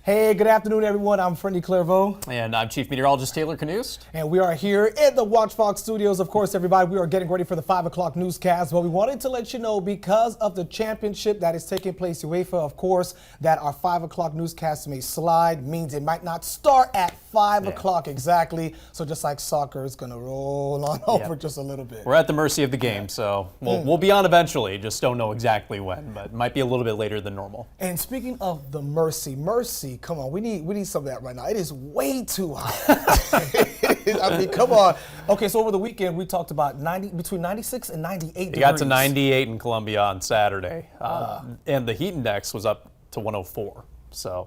Hey, good afternoon, everyone. I'm Fraendy Clervaud. And I'm Chief Meteorologist Taylor Kanost. And we are here in the WACH FOX studios. Of course, everybody, we are getting ready for the 5 o'clock newscast. But we wanted to let you know, because of the championship that is taking place, UEFA, of course, that our 5 o'clock newscast may slide, means it might not start at 5 o'clock exactly. So just like soccer, it's going to roll on over just a little bit. We're at the mercy of the game, so we'll be on eventually. Just don't know exactly when, but it might be a little bit later than normal. And speaking of the mercy, come on, we need some of that right now. It is way too hot. I mean, come on. Okay, so over the weekend we talked about between 96 and 98 degrees. It got to 98 in Columbia on Saturday, and the heat index was up to 104. So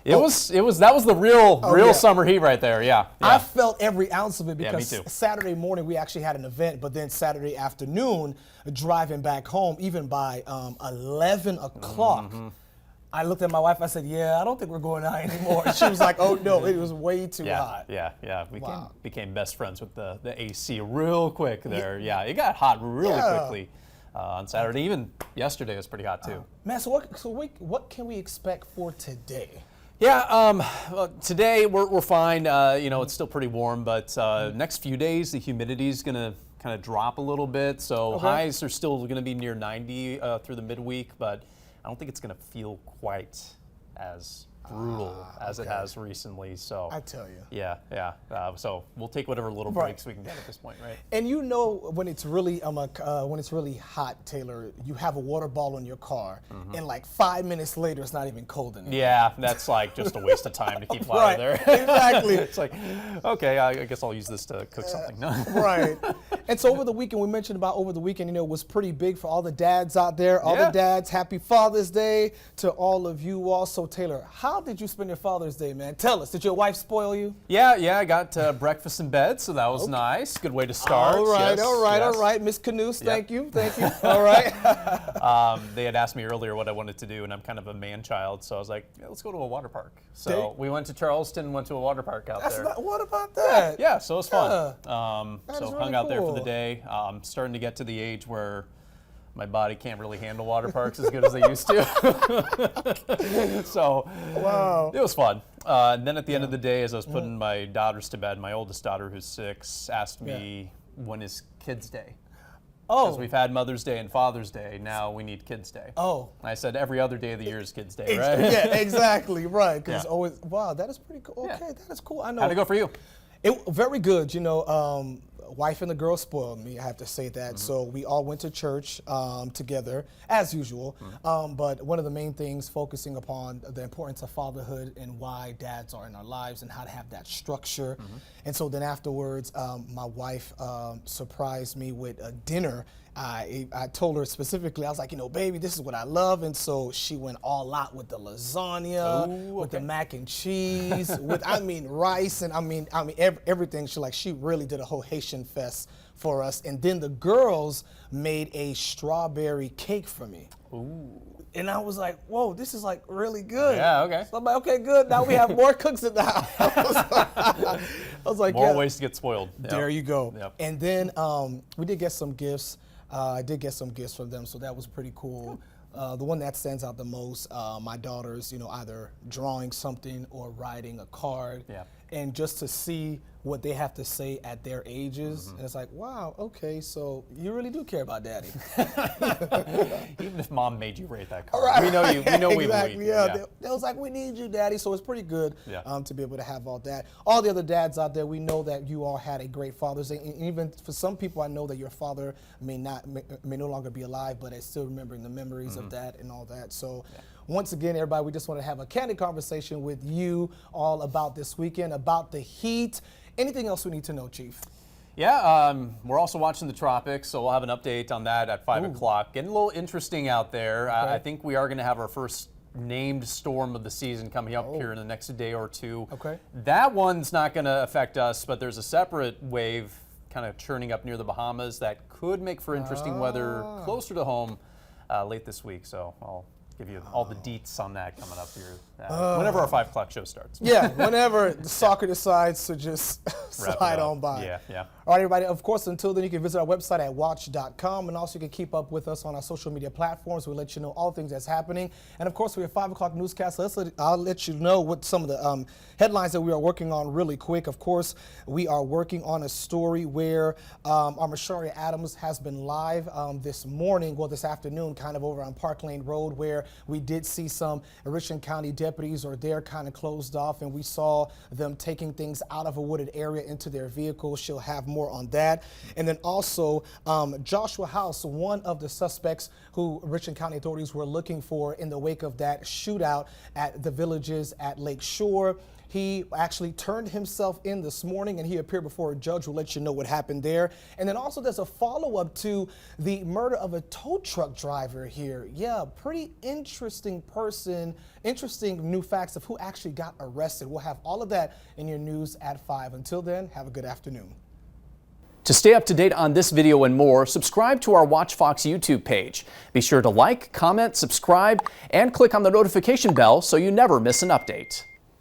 that was the real summer heat right there. Yeah. I felt every ounce of it because me too. Saturday morning we actually had an event, but then Saturday afternoon, driving back home, even by 11 o'clock. I looked at my wife, I said, I don't think we're going out anymore. She was like, oh no, it was way too hot. Yeah. We became best friends with the AC real quick there. Yeah, it got hot really quickly on Saturday. Even yesterday was pretty hot too. Man, so what can we expect for today? Yeah, well, today we're fine. It's still pretty warm, but next few days the humidity is going to kind of drop a little bit. So highs are still going to be near 90 through the midweek, but I don't think it's going to feel quite as brutal as it has recently. So I tell you. Yeah. So we'll take whatever little breaks we can get at this point, right? And when it's really hot, Taylor, you have a water bottle in your car, and like 5 minutes later, it's not even cold anymore. Yeah, that's like just a waste of time to keep water there. Exactly. It's like, okay, I guess I'll use this to cook something. Right. And so over the weekend, we mentioned about it was pretty big for all the dads out there. All the dads, happy Father's Day to all of you all. So Taylor, how did you spend your Father's Day, man? Tell us, did your wife spoil you? Yeah, I got breakfast in bed, so that was nice. Good way to start. All right. Miss Kanost, thank you. All right. They had asked me earlier what I wanted to do, and I'm kind of a man child, so I was like, let's go to a water park. So we went to Charleston, went to a water park out there. What about that? Yeah, so it was fun. So really hung out there for cool. the day. Starting to get to the age where my body can't really handle water parks as good as they used to. So it was fun. And then at the end of the day, as I was putting my daughters to bed, my oldest daughter, who's 6, asked me, when is Kids Day? Because we've had Mother's Day and Father's Day, now we need Kids Day. And I said every other day of the year is Kids Day, right? Yeah, exactly, right. Because it's always, that is pretty cool. Okay, that is cool. I know. How'd it go for you? Very good. Wife and the girls spoiled me, I have to say that. So we all went to church together, as usual. But one of the main things, focusing upon the importance of fatherhood and why dads are in our lives and how to have that structure. And so then afterwards, my wife surprised me with a dinner. I told her specifically, I was like, baby, this is what I love. And so she went all out with the lasagna, with the mac and cheese, with rice, and everything. She really did a whole Haitian fest for us. And then the girls made a strawberry cake for me. And I was like, whoa, this is like really good. Yeah, okay. So I'm like, okay, good. Now we have more cooks in the house. I was like, more ways to get spoiled. There you go. Yep. And then we did get some gifts. I did get some gifts from them, so that was pretty cool. The one that stands out the most, my daughters, either drawing something or writing a card. And just to see what they have to say at their ages, and it's like, wow, okay, so you really do care about daddy. Even if mom made you write that card, we know you. We know exactly, They was like, we need you, daddy. So it's pretty good to be able to have all that. All the other dads out there, we know that you all had a great Father's Day. And even for some people, I know that your father may no longer be alive, but it's still remembering the memories of that and all that. So. Once again, everybody, we just want to have a candid conversation with you all about this weekend, about the heat. Anything else we need to know, Chief? Yeah, we're also watching the tropics, so we'll have an update on that at 5 o'clock. Getting a little interesting out there. I think we are going to have our first named storm of the season coming up here in the next day or two. That one's not going to affect us, but there's a separate wave kind of churning up near the Bahamas that could make for interesting weather closer to home late this week. So I'll give you all the deets on that coming up here whenever our 5 o'clock show starts. Yeah, whenever the soccer decides to just slide on by. Yeah. All right, everybody. Of course, until then, you can visit our website at watch.com, and also you can keep up with us on our social media platforms. We'll let you know all things that's happening. And of course, we have 5 o'clock newscast. I'll let you know what some of the headlines that we are working on really quick. Of course, we are working on a story where our Mashari Adams has been live this morning, well, this afternoon, kind of over on Park Lane Road, where we did see some Richland County deputies or they're kind of closed off, and we saw them taking things out of a wooded area into their vehicles. She'll have more on that. And then also Joshua House, one of the suspects who Richland County authorities were looking for in the wake of that shootout at the Villages at Lake Shore. He actually turned himself in this morning, and he appeared before a judge. We'll let you know what happened there. And then also there's a follow-up to the murder of a tow truck driver here. Yeah, pretty interesting person, interesting new facts of who actually got arrested. We'll have all of that in your news at 5. Until then, have a good afternoon. To stay up to date on this video and more, subscribe to our Watch Fox YouTube page. Be sure to like, comment, subscribe, and click on the notification bell so you never miss an update.